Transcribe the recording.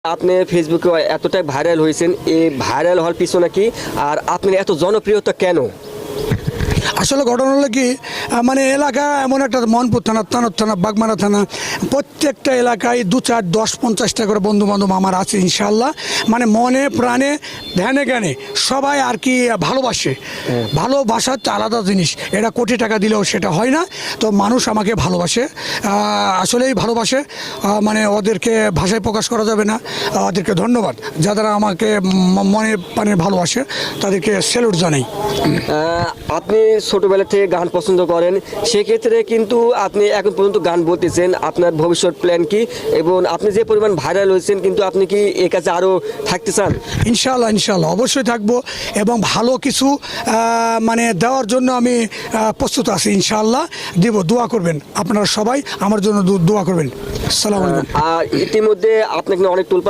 আপনি ফেসবুকে এতটাই ভাইরাল হয়েছেন, এই ভাইরাল হওয়ার পিছনে কি আর আপনি এত জনপ্রিয়তা কেন? আসলে ঘটনা হলো কি, মানে এলাকা এমন একটা মনপুর থানা, তানোর থানা, বাগমারা থানা, প্রত্যেকটা এলাকায় 2, 4, 10, 50টা করে বন্ধু বান্ধব আমার আছে ইনশাল্লাহ। মানে মনে প্রাণে ধ্যানে জ্ঞানে সবাই আর কি ভালোবাসে। ভালোবাসা হচ্ছে আলাদা জিনিস, এটা কোটি টাকা দিলেও সেটা হয় না। তো মানুষ আমাকে ভালোবাসে, আসলেই ভালোবাসে। মানে ওদেরকে ভাষায় প্রকাশ করা যাবে না। ওদেরকে ধন্যবাদ, যারা আমাকে মনে প্রাণে ভালোবাসে, তাদেরকে স্যালুট জানাই। আপনি ছোটবেলা থেকে গান পছন্দ করেন, সেক্ষেত্রে কিন্তু আপনি এখন পর্যন্ত গান বলতেছেন। আপনার ভবিষ্যৎ প্ল্যান কি এবং আপনি যে পরিমাণ ভাইরাল হয়েছেন, কিন্তু আপনি কি এর কাছে আরও থাকতে চান? ইনশাল্লাহ ইনশাল্লাহ অবশ্যই থাকবো, এবং ভালো কিছু মানে দেওয়ার জন্য আমি প্রস্তুত আছি। ইনশাল্লাহ দিব, দোয়া করবেন আপনারা সবাই আমার জন্য, দোয়া করবেন। আসসালামু আলাইকুম। আর ইতিমধ্যে আপনাকে অনেক তুলপাল